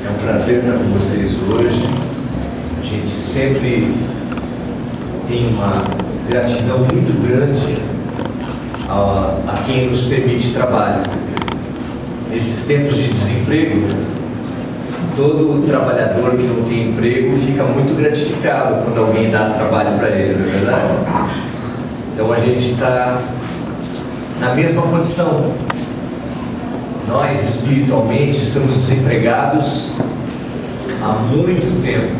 É um prazer estar com vocês hoje. A gente sempre tem uma gratidão muito grande a quem nos permite trabalho. Nesses tempos de desemprego, todo trabalhador que não tem emprego fica muito gratificado quando alguém dá trabalho para ele, não é verdade? Então a gente está na mesma condição. Nós espiritualmente estamos desempregados há muito tempo.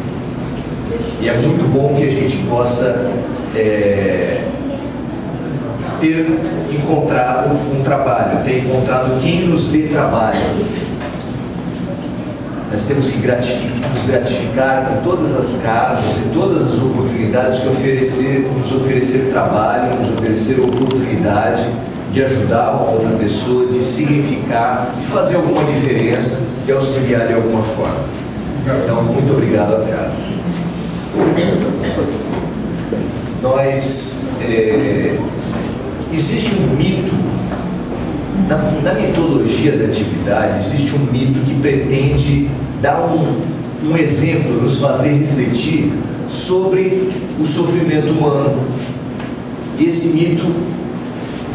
E é muito bom que a gente possa ter encontrado um trabalho, ter encontrado quem nos dê trabalho. Nós temos que nos gratificar com todas as casas e todas as oportunidades que nos oferecer trabalho, nos oferecer oportunidade de ajudar uma outra pessoa, de significar, de fazer alguma diferença, de auxiliar de alguma forma. Então, muito obrigado a casa. Existe um mito, na mitologia da antiguidade, existe um mito que pretende dar um exemplo, nos fazer refletir sobre o sofrimento humano. E esse mito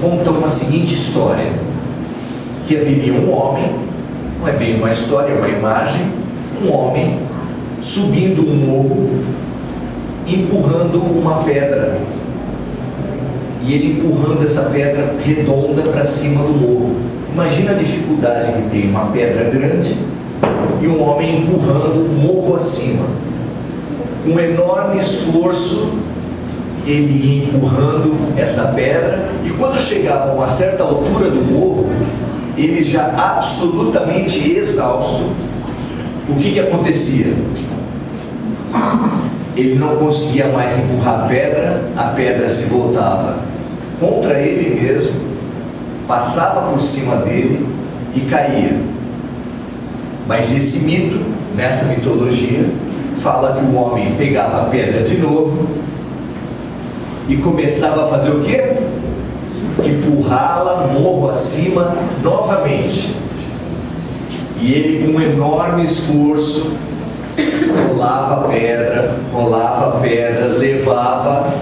conta uma seguinte história, que haveria um homem, não é bem uma história, é uma imagem, um homem subindo um morro, empurrando uma pedra, e ele empurrando essa pedra redonda para cima do morro. Imagina a dificuldade que tem uma pedra grande e um homem empurrando o morro acima. Com enorme esforço, ele ia empurrando essa pedra, e quando chegava a uma certa altura do morro, ele já absolutamente exausto, o que acontecia? Ele não conseguia mais empurrar a pedra se voltava contra ele mesmo, passava por cima dele e caía. Mas esse mito, nessa mitologia, fala que o homem pegava a pedra de novo e começava a fazer o quê? Empurrá-la morro acima novamente. E ele, com um enorme esforço, rolava a pedra, levava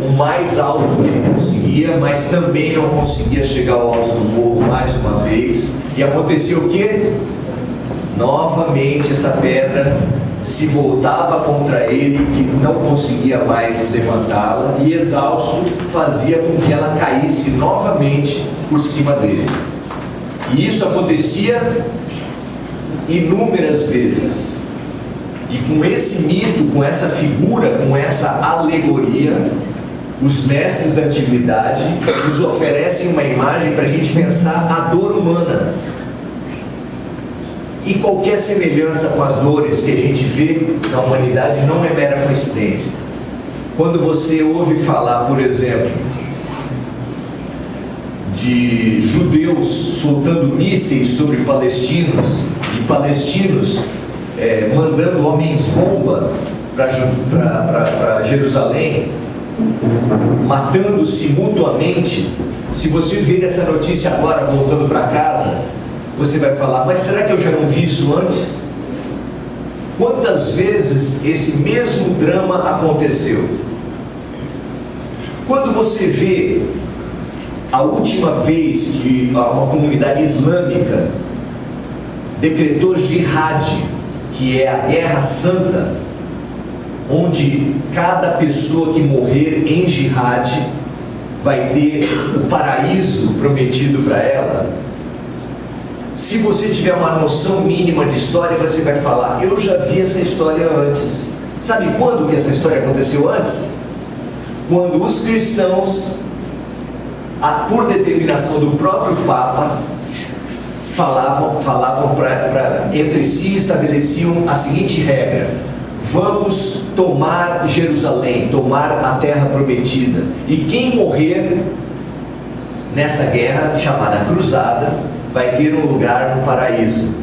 o mais alto que ele conseguia, mas também não conseguia chegar ao alto do morro mais uma vez. E acontecia o quê? Novamente essa pedra se voltava contra ele, que não conseguia mais levantá-la, e exausto fazia com que ela caísse novamente por cima dele. E isso acontecia inúmeras vezes. E com esse mito, com essa figura, com essa alegoria, os mestres da antiguidade nos oferecem uma imagem para a gente pensar a dor humana. E qualquer semelhança com as dores que a gente vê na humanidade não é mera coincidência. Quando você ouve falar, por exemplo, de judeus soltando mísseis sobre palestinos, e palestinos mandando homens-bomba para Jerusalém, matando-se mutuamente, se você ver essa notícia agora voltando para casa, você vai falar, mas será que eu já não vi isso antes? Quantas vezes esse mesmo drama aconteceu? Quando você vê a última vez que uma comunidade islâmica decretou jihad, que é a guerra santa, onde cada pessoa que morrer em jihad vai ter o paraíso prometido para ela. Se você tiver uma noção mínima de história, você vai falar, eu já vi essa história antes. Sabe quando que essa história aconteceu antes? Quando os cristãos, por determinação do próprio Papa, falavam entre si, estabeleciam a seguinte regra: vamos tomar Jerusalém, tomar a terra prometida, e quem morrer nessa guerra chamada cruzada vai ter um lugar no paraíso.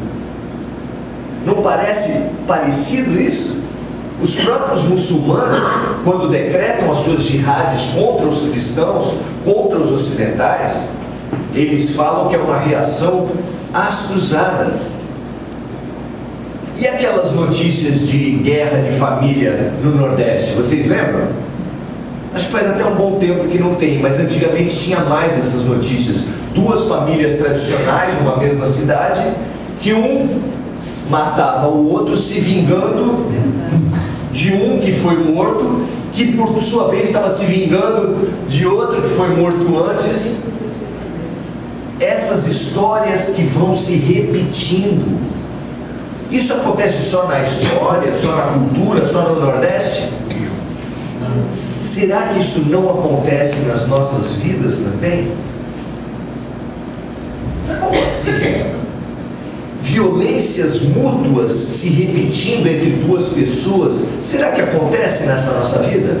Não parece parecido isso? Os próprios muçulmanos, quando decretam as suas jihades contra os cristãos, contra os ocidentais, eles falam que é uma reação às cruzadas. E aquelas notícias de guerra de família no Nordeste, vocês lembram? Acho que faz até um bom tempo que não tem, mas antigamente tinha mais essas notícias. Duas famílias tradicionais numa mesma cidade, que um matava o outro se vingando de um que foi morto, que por sua vez estava se vingando de outro que foi morto antes. Essas histórias que vão se repetindo. Isso acontece só na história, só na cultura, só no Nordeste? Será que isso não acontece nas nossas vidas também? Como assim? Violências mútuas se repetindo entre duas pessoas, será que acontece nessa nossa vida?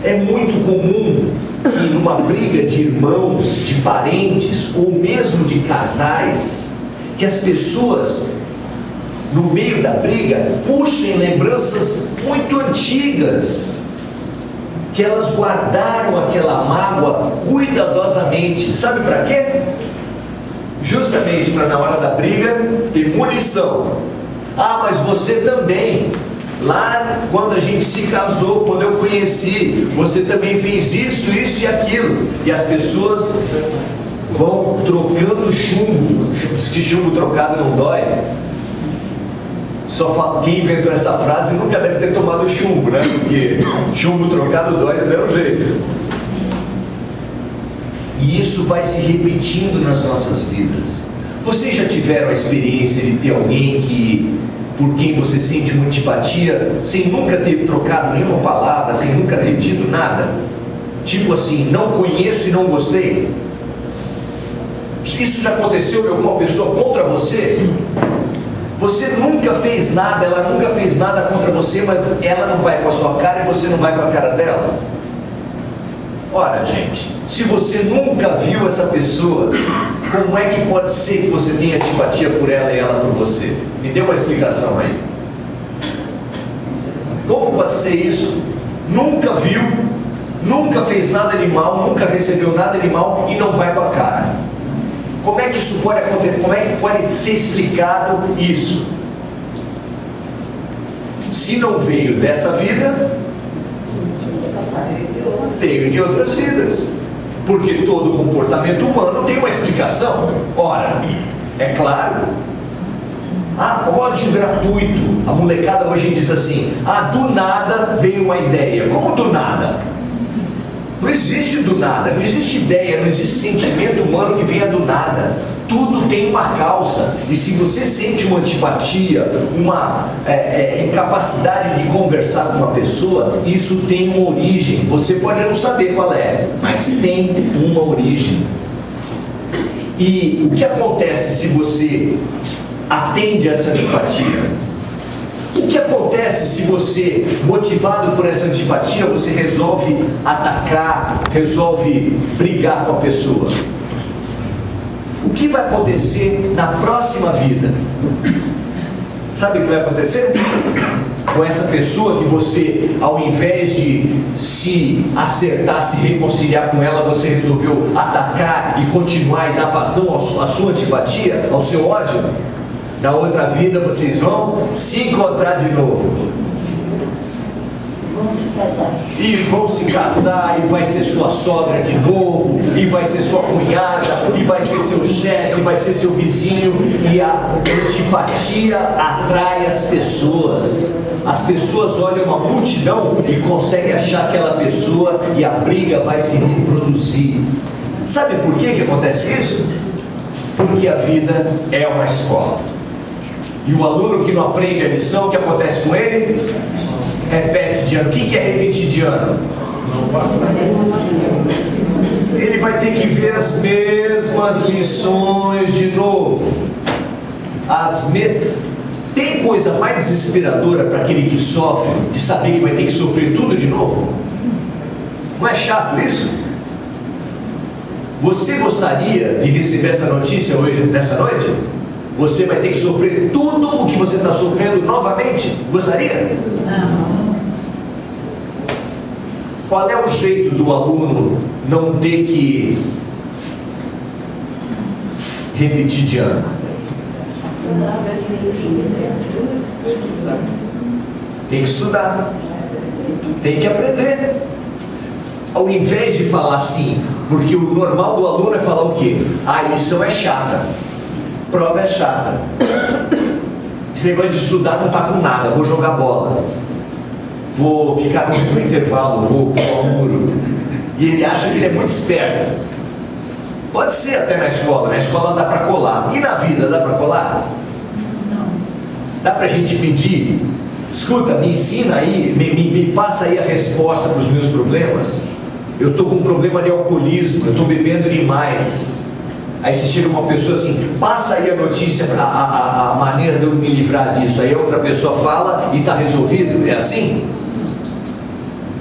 É muito comum que numa briga de irmãos, de parentes ou mesmo de casais, que as pessoas no meio da briga puxem lembranças muito antigas, que elas guardaram aquela mágoa cuidadosamente. Sabe para quê? Justamente para na hora da briga ter munição. Ah, mas você também, lá quando a gente se casou, quando eu conheci, você também fez isso, isso e aquilo. E as pessoas vão trocando chumbo. Diz que chumbo trocado não dói. Só quem inventou essa frase nunca deve ter tomado chumbo, né? Porque chumbo trocado dói do mesmo jeito. E isso vai se repetindo nas nossas vidas. Vocês já tiveram a experiência de ter alguém por quem você sente uma antipatia, sem nunca ter trocado nenhuma palavra, sem nunca ter tido nada? Tipo assim, não conheço e não gostei? Isso já aconteceu com alguma pessoa contra você? Você nunca fez nada, ela nunca fez nada contra você, mas ela não vai com a sua cara e você não vai com a cara dela? Ora, gente, se você nunca viu essa pessoa, como é que pode ser que você tenha antipatia por ela e ela por você? Me dê uma explicação aí. Como pode ser isso? Nunca viu, nunca fez nada de mal, nunca recebeu nada de mal e não vai com a cara. Como é que isso pode acontecer? Como é que pode ser explicado isso? Se não veio dessa vida, veio de outras vidas. Porque todo comportamento humano tem uma explicação. Ora, é claro. Ódio gratuito. A molecada hoje diz assim: do nada veio uma ideia. Como do nada? Não existe do nada, não existe ideia, não existe sentimento humano que venha do nada. Tudo tem uma causa. E se você sente uma antipatia, uma incapacidade de conversar com uma pessoa, isso tem uma origem. Você pode não saber qual é, mas tem uma origem. E o que acontece se você atende a essa antipatia? O que acontece se você, motivado por essa antipatia, você resolve atacar, resolve brigar com a pessoa? O que vai acontecer na próxima vida? Sabe o que vai acontecer? Com essa pessoa que você, ao invés de se acertar, se reconciliar com ela, você resolveu atacar e continuar e dar vazão à sua antipatia, ao seu ódio? Na outra vida vocês vão se encontrar de novo. Vão se casar. E vão se casar, e vai ser sua sogra de novo, e vai ser sua cunhada, e vai ser seu chefe, vai ser seu vizinho. E a antipatia atrai as pessoas. As pessoas olham uma multidão e conseguem achar aquela pessoa, e a briga vai se reproduzir. Sabe por que acontece isso? Porque a vida é uma escola. E o aluno que não aprende a lição, o que acontece com ele? Repete de ano. O que é repetir de ano? Ele vai ter que ver as mesmas lições de novo. Tem coisa mais desesperadora para aquele que sofre, de saber que vai ter que sofrer tudo de novo? Não é chato isso? Você gostaria de receber essa notícia hoje, nessa noite? Você vai ter que sofrer tudo o que você está sofrendo novamente? Gostaria? Não. Qual é o jeito do aluno não ter que repetir de ano? Tem que estudar, tem que aprender. Ao invés de falar assim, porque o normal do aluno é falar o quê? A lição é chata, prova é chata, esse negócio de estudar não está com nada, vou jogar bola, vou ficar no intervalo, vou pular o muro. E ele acha que ele é muito esperto. Pode ser até na escola dá para colar. E na vida dá para colar? Dá para a gente pedir? Escuta, me ensina aí, me passa aí a resposta para os meus problemas. Eu estou com um problema de alcoolismo, eu estou bebendo demais. Aí você chega uma pessoa assim, passa aí a notícia, a maneira de eu me livrar disso. Aí a outra pessoa fala e está resolvido. É assim?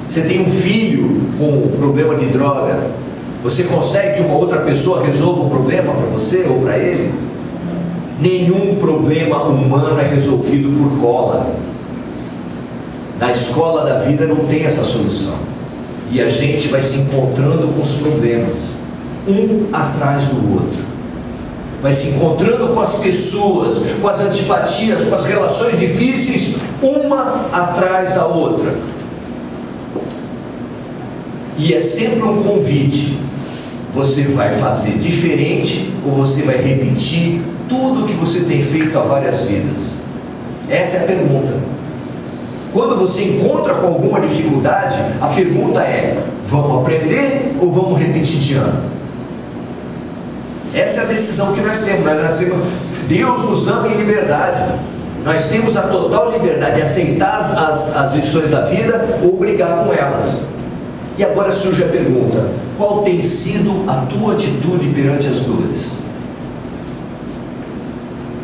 Você tem um filho com problema de droga, você consegue que uma outra pessoa resolva um problema para você ou para ele? Nenhum problema humano é resolvido por cola. Na escola da vida não tem essa solução. E a gente vai se encontrando com os problemas, um atrás do outro. Vai se encontrando com as pessoas, com as antipatias, com as relações difíceis, uma atrás da outra. E é sempre um convite. Você vai fazer diferente ou você vai repetir tudo o que você tem feito há várias vidas? Essa é a pergunta. Quando você encontra com alguma dificuldade, a pergunta é: vamos aprender ou vamos repetir de ano? Essa é a decisão que nós temos. Deus nos ama em liberdade. Nós temos a total liberdade de aceitar as lições da vida ou brigar com elas. E agora surge a pergunta: qual tem sido a tua atitude perante as dores?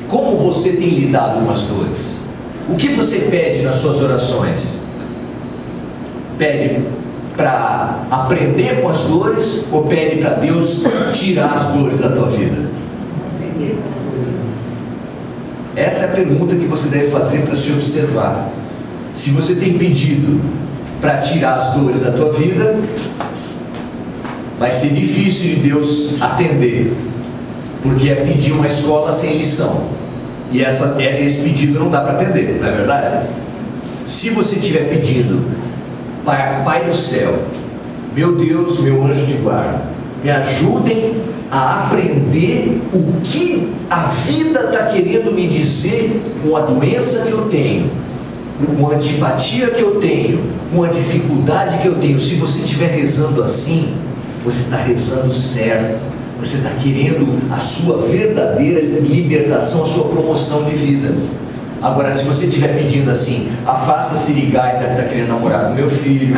Como você tem lidado com as dores? O que você pede nas suas orações? Pede para aprender com as dores ou pede para Deus tirar as dores da tua vida? Essa é a pergunta que você deve fazer para se observar. Se você tem pedido para tirar as dores da tua vida, vai ser difícil de Deus atender, porque é pedir uma escola sem lição. E esse pedido não dá para atender, não é verdade? Se você estiver pedindo: Pai do céu, meu Deus, meu anjo de guarda, me ajudem a aprender o que a vida está querendo me dizer com a doença que eu tenho, com a antipatia que eu tenho, com a dificuldade que eu tenho. Se você estiver rezando assim, você está rezando certo. Você está querendo a sua verdadeira libertação, a sua promoção de vida. Agora, se você estiver pedindo assim: afasta a sirigaita que está querendo namorar com meu filho,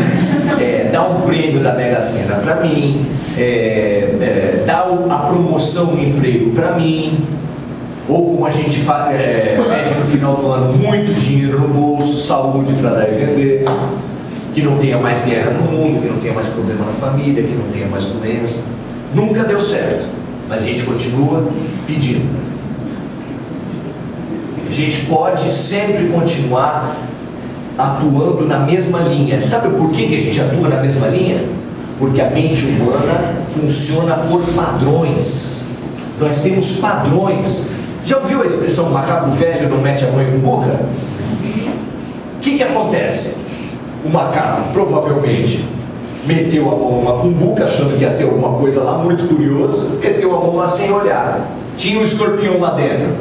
dá um prêmio da Mega Sena para mim, dá a promoção no emprego para mim, ou como a gente pede no final do ano, muito dinheiro no bolso, saúde para dar e vender, que não tenha mais guerra no mundo, que não tenha mais problema na família, que não tenha mais doença. Nunca deu certo, mas a gente continua pedindo. A gente pode sempre continuar atuando na mesma linha. Sabe por que a gente atua na mesma linha? Porque a mente humana funciona por padrões. Nós temos padrões. Já ouviu a expressão macaco velho não mete a mão em boca? O que acontece? O macaco provavelmente meteu a mão numa cumbuca, achando que ia ter alguma coisa lá, muito curioso, meteu a mão lá sem olhar. Tinha um escorpião lá dentro.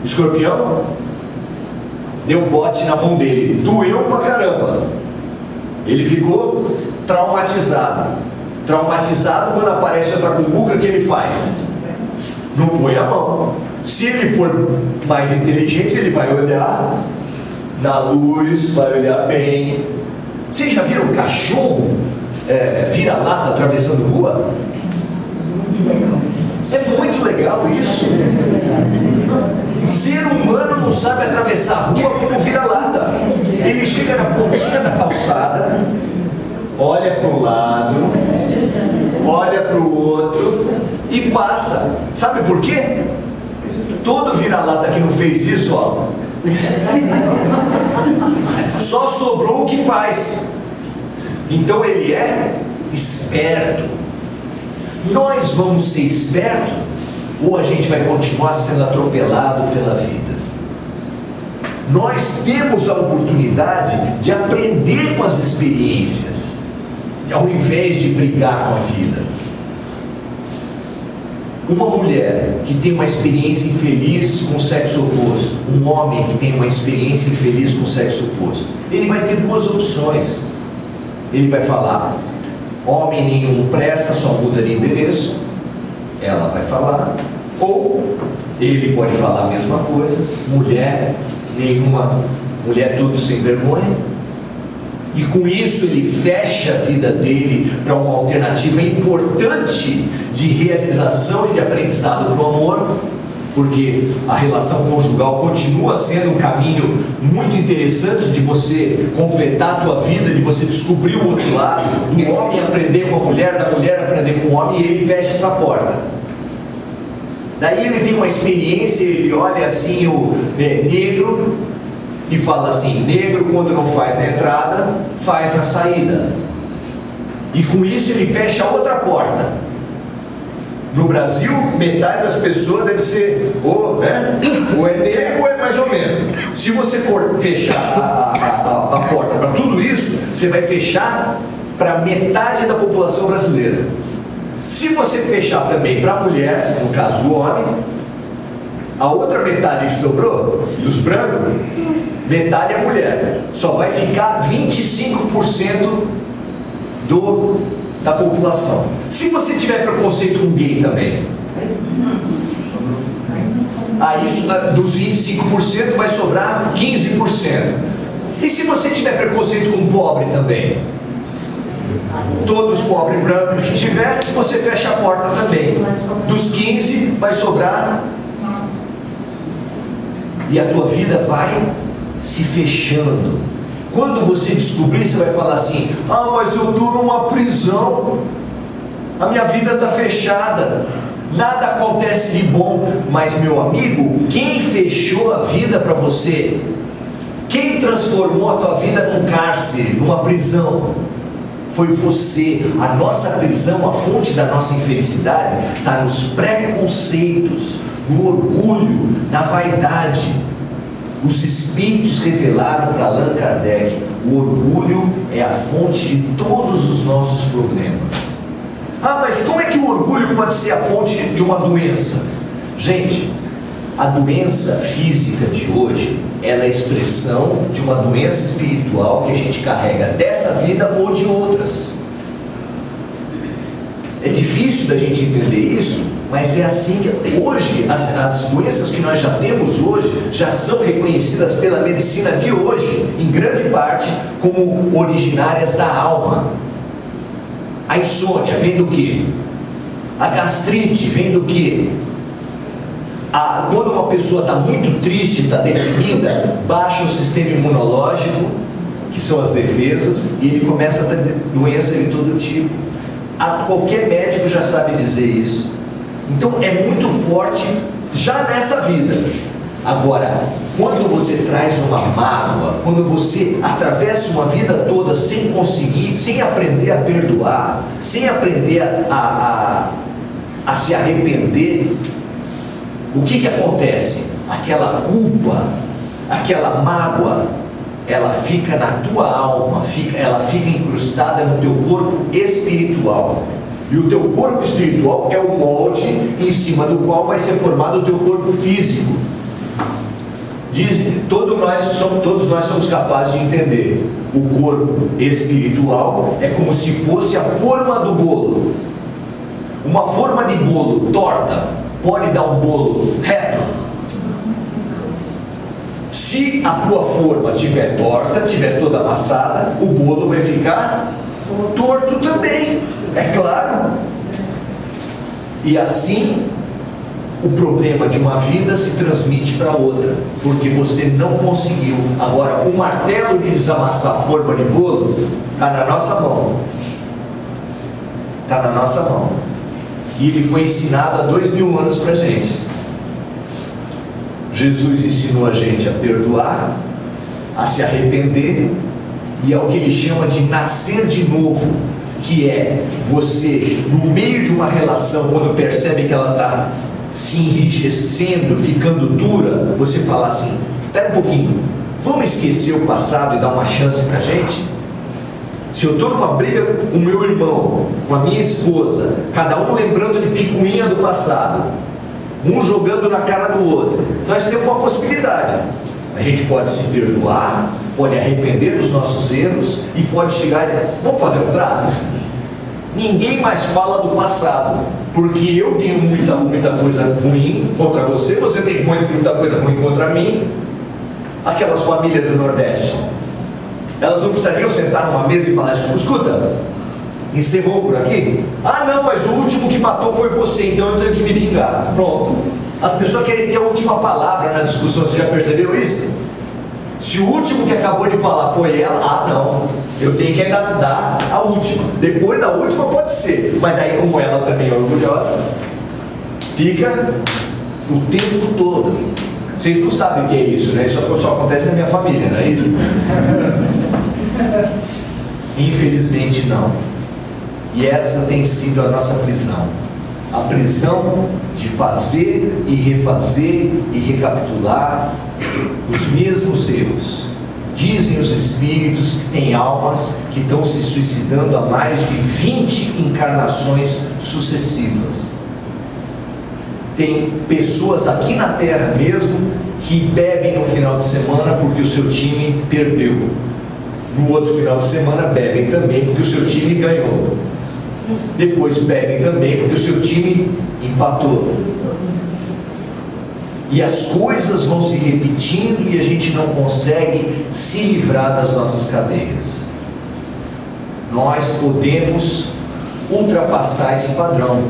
O escorpião deu bote na mão dele, doeu pra caramba. Ele ficou traumatizado. Traumatizado, quando aparece outra cumbuca, o que ele faz? Não põe a mão. Se ele for mais inteligente, ele vai olhar na luz, vai olhar bem. Vocês já viram um cachorro vira-lata atravessando rua? É muito legal isso. Ser humano não sabe atravessar a rua como vira-lata. Ele chega na pontinha da calçada, olha para um lado, olha para o outro e passa. Sabe por quê? Todo vira-lata que não fez isso, ó, só sobrou o que faz. Então ele é esperto. Nós vamos ser espertos ou a gente vai continuar sendo atropelado pela vida? nós temos a oportunidade de aprender com as experiências, ao invés de brigar com a vida. Uma mulher que tem uma experiência infeliz com o sexo oposto, um homem que tem uma experiência infeliz com o sexo oposto, ele vai ter duas opções. Ele vai falar: homem nenhum presta, só muda de endereço. Ela vai falar. Ou ele pode falar a mesma coisa: mulher nenhuma, mulher tudo sem vergonha. E com isso ele fecha a vida dele para uma alternativa importante de realização e de aprendizado para o amor, porque a relação conjugal continua sendo um caminho muito interessante de você completar a tua vida, de você descobrir o outro lado, do homem aprender com a mulher, da mulher aprender com o homem, e ele fecha essa porta. Daí ele tem uma experiência, ele olha assim o negro e fala assim: negro quando não faz na entrada, faz na saída. E com isso ele fecha outra porta. No Brasil, metade das pessoas deve ser ou é negro ou é mais ou menos. Se você for fechar a porta para tudo isso, você vai fechar para metade da população brasileira. Se você fechar também para a mulher, no caso do homem, a outra metade que sobrou, dos brancos, metade é mulher. Só vai ficar 25% da população. Se você tiver preconceito com gay também, aí isso dos 25% vai sobrar 15%. E se você tiver preconceito com pobre também, todos os pobres brancos que tiver, você fecha a porta também. Dos 15 vai sobrar, e a tua vida vai se fechando. Quando você descobrir, você vai falar assim: ah, mas eu estou numa prisão, a minha vida está fechada, nada acontece de bom. Mas meu amigo, quem fechou a vida para você? Quem transformou a tua vida num cárcere, numa prisão? Foi você. A nossa prisão, a fonte da nossa infelicidade está nos preconceitos, no orgulho, na vaidade. Os espíritos revelaram para Allan Kardec: o orgulho é a fonte de todos os nossos problemas. Ah, mas como é que o orgulho pode ser a fonte de uma doença? Gente, a doença física de hoje, ela é a expressão de uma doença espiritual que a gente carrega dessa vida ou de outras. É difícil da gente entender isso, mas é assim que hoje as doenças que nós já temos hoje já são reconhecidas pela medicina de hoje, em grande parte, como originárias da alma. A insônia vem do quê? A gastrite vem do quê? Quando uma pessoa está muito triste, está deprimida, baixa o sistema imunológico, que são as defesas, e ele começa a ter doença de todo tipo. Qualquer médico já sabe dizer isso. Então é muito forte já nessa vida. Agora, quando você traz uma mágoa, quando você atravessa uma vida toda sem conseguir, sem aprender a perdoar, sem aprender a se arrepender, o que acontece? Aquela culpa, aquela mágoa, ela fica na tua alma, ela fica incrustada no teu corpo espiritual. E o teu corpo espiritual é o molde em cima do qual vai ser formado o teu corpo físico. Todos nós somos capazes de entender. O corpo espiritual é como se fosse a forma do bolo. Uma forma de bolo torta pode dar um bolo reto? Se a tua forma estiver torta, estiver toda amassada, o bolo vai ficar torto também, é claro. E assim, o problema de uma vida se transmite para outra, porque você não conseguiu. Agora, o martelo de desamassar a forma de bolo está na nossa mão. Está na nossa mão. E ele foi ensinado há 2000 anos para a gente. Jesus ensinou a gente a perdoar, a se arrepender, e ao que ele chama de nascer de novo, que é você, no meio de uma relação, quando percebe que ela está se enrijecendo, ficando dura, você fala assim: espera um pouquinho, vamos esquecer o passado e dar uma chance pra gente? Se eu estou numa briga com o meu irmão, com a minha esposa, cada um lembrando de picuinha do passado, um jogando na cara do outro, nós temos uma possibilidade. A gente pode se perdoar, pode arrepender dos nossos erros e pode chegar e vamos fazer um trato? Ninguém mais fala do passado, porque eu tenho muita coisa ruim contra você, você tem muita coisa ruim contra mim. Aquelas famílias do Nordeste, elas não precisariam sentar numa mesa e falar assim: escuta, encerrou por aqui? Ah não, mas o último que matou foi você, então eu tenho que me vingar. Pronto. As pessoas querem ter a última palavra nas discussões, você já percebeu isso? Se o último que acabou de falar foi ela, ah não, eu tenho que ainda dar a última. Depois da última pode ser, mas daí como ela também é orgulhosa, fica o tempo todo. Vocês não sabem o que é isso, né? Isso só acontece na minha família, não é isso? Infelizmente não. E essa tem sido a nossa prisão. A prisão de fazer e refazer e recapitular os mesmos erros. Dizem os espíritos que tem almas que estão se suicidando há mais de 20 encarnações sucessivas. Tem pessoas aqui na Terra mesmo que bebem no final de semana porque o seu time perdeu. No outro final de semana bebem também porque o seu time ganhou. Depois bebem também porque o seu time empatou. E as coisas vão se repetindo e a gente não consegue se livrar das nossas cadeias. Nós podemos ultrapassar esse padrão.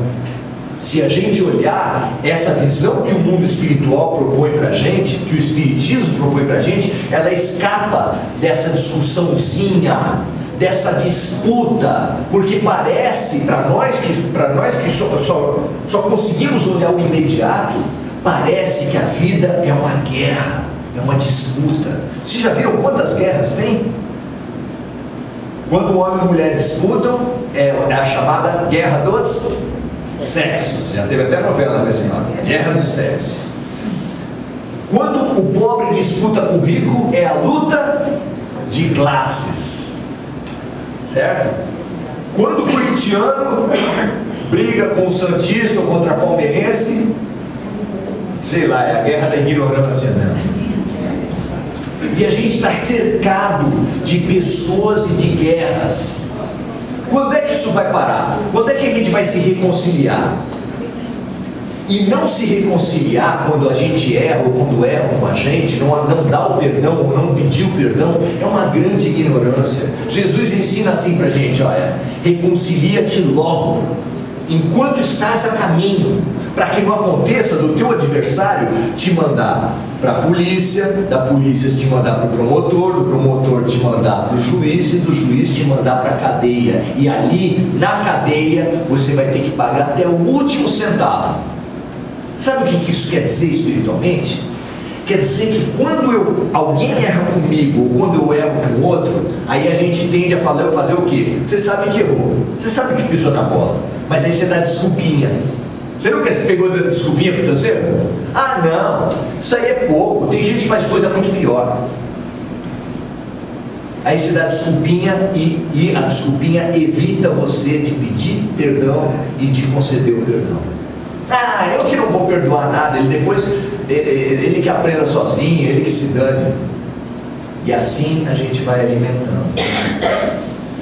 Se a gente olhar essa visão que o mundo espiritual propõe para a gente, que o espiritismo propõe para a gente, ela escapa dessa discussãozinha, dessa disputa, porque parece para nós que só conseguimos olhar o imediato, parece que a vida é uma guerra, é uma disputa. Vocês já viram quantas guerras tem? Quando o homem e a mulher disputam, é a chamada guerra dos sexos. Já teve até novela desse nome, guerra dos sexos. Quando o pobre disputa com o rico, é a luta de classes, certo? Quando o corintiano briga com o santista ou contra a palmeirense, sei lá, é a guerra da ignorância, né? E a gente está cercado de pessoas e de guerras. Quando é que isso vai parar? Quando é que a gente vai se reconciliar? E não se reconciliar quando a gente erra ou quando erram com a gente, não dá o perdão ou não pedir o perdão, é uma grande ignorância. Jesus ensina assim pra gente: olha, reconcilia-te logo, enquanto estás a caminho, para que não aconteça do teu adversário te mandar para a polícia, da polícia te mandar para o promotor, do promotor te mandar para o juiz e do juiz te mandar para a cadeia. E ali, na cadeia, você vai ter que pagar até o último centavo. Sabe o que isso quer dizer espiritualmente? Quer dizer que quando alguém erra comigo ou quando eu erro com o outro, aí a gente tende a fazer o quê? Você sabe que errou, você sabe que pisou na bola, mas aí você dá desculpinha. Você nunca se pegou dando desculpinha para o teu erro? Ah não, isso aí é pouco, tem gente que faz coisa muito pior. Aí você dá desculpinha e a desculpinha evita você de pedir perdão e de conceder o perdão. Ah, eu que não vou perdoar nada, ele que aprenda sozinho, ele que se dane. E assim a gente vai alimentando.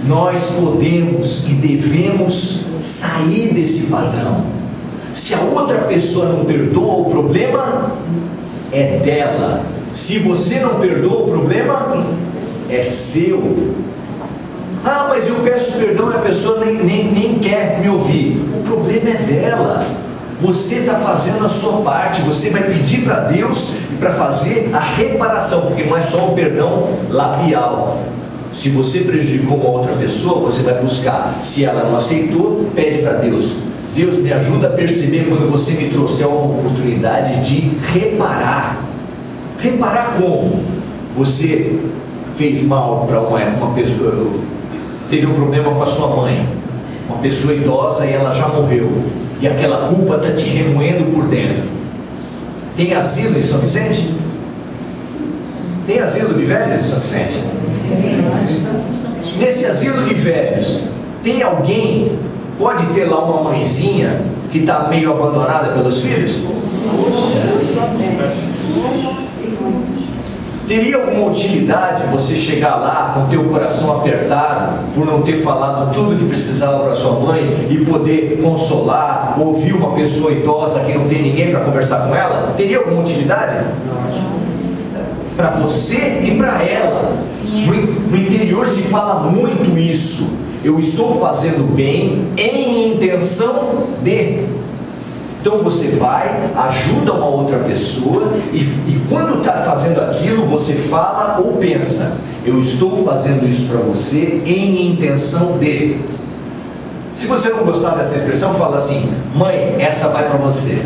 Nós podemos e devemos sair desse padrão. Se a outra pessoa não perdoa, o problema é dela. Se você não perdoa, o problema é seu. Ah, mas eu peço perdão e a pessoa nem quer me ouvir. O problema é dela. Você está fazendo a sua parte, você vai pedir para Deus para fazer a reparação, porque não é só o perdão labial. Se você prejudicou uma outra pessoa, você vai buscar. Se ela não aceitou, pede para Deus: Deus, me ajuda a perceber quando você me trouxer uma oportunidade de reparar. Reparar como? Você fez mal para uma pessoa, teve um problema com a sua mãe, uma pessoa idosa e ela já morreu. E aquela culpa está te remoendo por dentro. Tem asilo em São Vicente? Tem asilo de velhos, São Vicente? Nesse asilo de velhos, tem alguém, pode ter lá uma mãezinha que está meio abandonada pelos filhos? Teria alguma utilidade você chegar lá com o teu coração apertado por não ter falado tudo que precisava para sua mãe e poder consolar, ouvir uma pessoa idosa que não tem ninguém para conversar com ela? Teria alguma utilidade? Para você e para ela. No interior se fala muito isso. Eu estou fazendo bem em intenção de. Então você vai, ajuda uma outra pessoa e quando está fazendo aquilo, você fala ou pensa: eu estou fazendo isso para você em intenção de. Se você não gostar dessa expressão, fala assim: mãe, essa vai para você.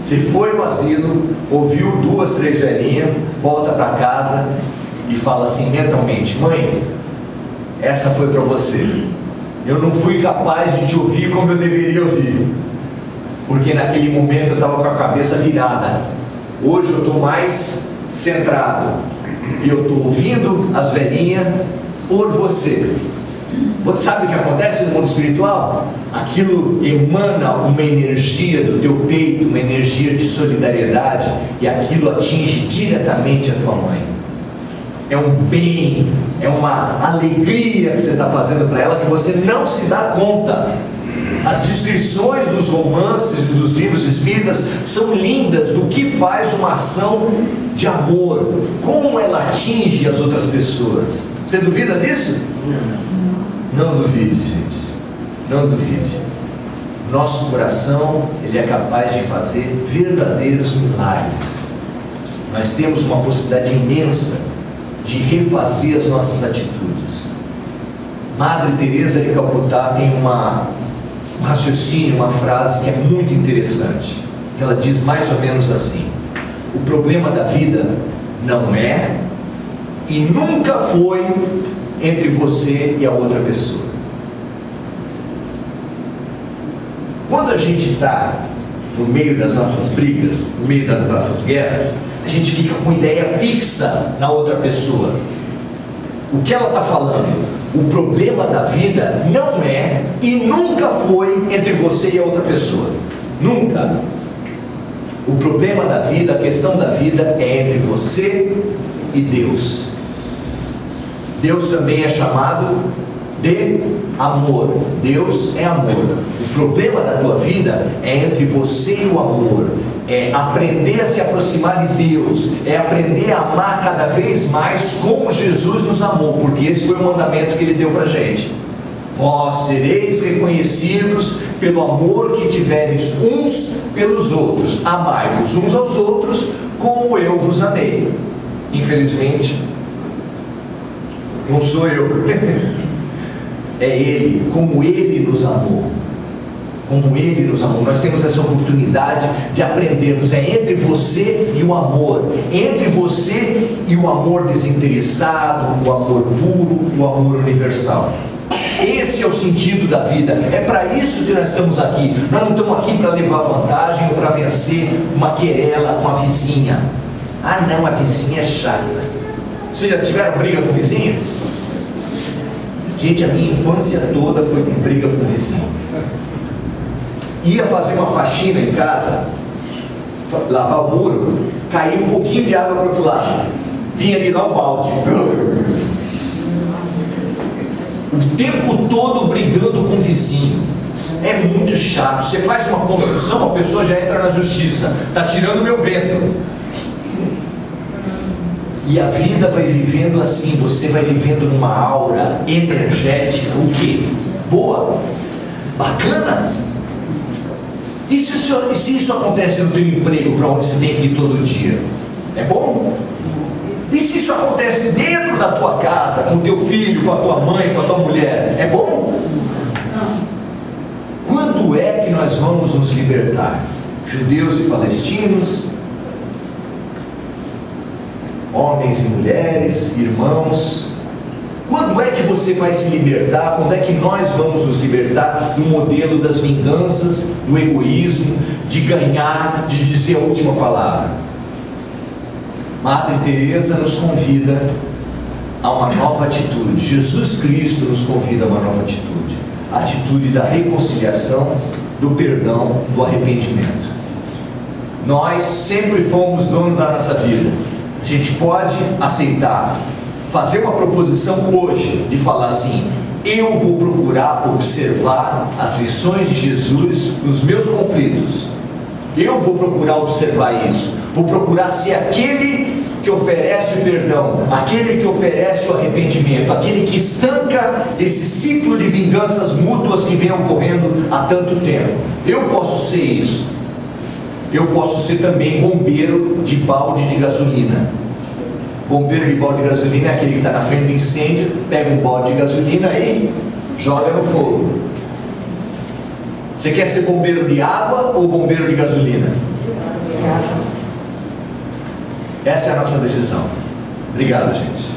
Você foi no asilo, ouviu 2, 3 velhinhas, volta para casa e fala assim mentalmente: mãe, essa foi para você. Eu não fui capaz de te ouvir como eu deveria ouvir, porque naquele momento eu estava com a cabeça virada. Hoje eu estou mais centrado e eu estou ouvindo as velhinhas por você. Você sabe o que acontece no mundo espiritual? Aquilo emana uma energia do teu peito, uma energia de solidariedade, e aquilo atinge diretamente a tua mãe. É um bem, é uma alegria que você está fazendo para ela que você não se dá conta. As descrições dos romances e dos livros espíritas são lindas do que faz uma ação de amor, como ela atinge as outras pessoas. Você duvida disso? Não duvide, gente. Não duvide. Nosso coração, ele é capaz de fazer verdadeiros milagres. Nós temos uma possibilidade imensa de refazer as nossas atitudes. Madre Teresa de Calcutá tem um raciocínio, uma frase que é muito interessante, que ela diz mais ou menos assim: o problema da vida não é e nunca foi entre você e a outra pessoa. Quando a gente está no meio das nossas brigas, no meio das nossas guerras, a gente fica com ideia fixa na outra pessoa. O que ela está falando? O problema da vida não é e nunca foi entre você e a outra pessoa. Nunca. O problema da vida, a questão da vida é entre você e Deus. Deus também é chamado de amor. Deus é amor. O problema da tua vida é entre você e o amor. É aprender a se aproximar de Deus, é aprender a amar cada vez mais como Jesus nos amou, porque esse foi o mandamento que Ele deu para a gente. Vós sereis reconhecidos pelo amor que tiveres uns pelos outros. Amai-vos uns aos outros como eu vos amei. Infelizmente, não sou eu. É Ele, como Ele nos amou. Como Ele nos amou. Nós temos essa oportunidade de aprendermos. É entre você e o amor. Entre você e o amor desinteressado, o amor puro, o amor universal. Esse é o sentido da vida. É para isso que nós estamos aqui. Nós não estamos aqui para levar vantagem ou para vencer uma querela com a vizinha. Ah não, a vizinha é chata. Vocês já tiveram briga com o vizinho? Gente, a minha infância toda foi com briga com o vizinho. Ia fazer uma faxina em casa, lavar o muro, caía um pouquinho de água para o outro lado, vinha ali lá o balde, o tempo todo brigando com o vizinho. É muito chato. Você faz uma construção, a pessoa já entra na justiça, está tirando meu vento. E a vida vai vivendo assim, você vai vivendo numa aura energética, o quê? Boa, bacana. E se isso acontece no teu emprego, para onde você tem que ir todo dia? É bom? E se isso acontece dentro da tua casa, com o teu filho, com a tua mãe, com a tua mulher? É bom? Quando é que nós vamos nos libertar? Judeus e palestinos, homens e mulheres, irmãos. Quando é que você vai se libertar? Quando é que nós vamos nos libertar do modelo das vinganças, do egoísmo, de ganhar, de dizer a última palavra? Madre Teresa nos convida a uma nova atitude. Jesus Cristo nos convida a uma nova atitude. A atitude da reconciliação, do perdão, do arrependimento. Nós sempre fomos donos da nossa vida. A gente pode aceitar, fazer uma proposição hoje, de falar assim: eu vou procurar observar as lições de Jesus nos meus conflitos. Eu vou procurar observar isso. Vou procurar ser aquele que oferece o perdão, aquele que oferece o arrependimento, aquele que estanca esse ciclo de vinganças mútuas que vem ocorrendo há tanto tempo. Eu posso ser isso. Eu posso ser também bombeiro de balde de gasolina. Bombeiro de balde de gasolina é aquele que está na frente do incêndio, pega um balde de gasolina e joga no fogo. Você quer ser bombeiro de água ou bombeiro de gasolina? Essa é a nossa decisão. Obrigado, gente.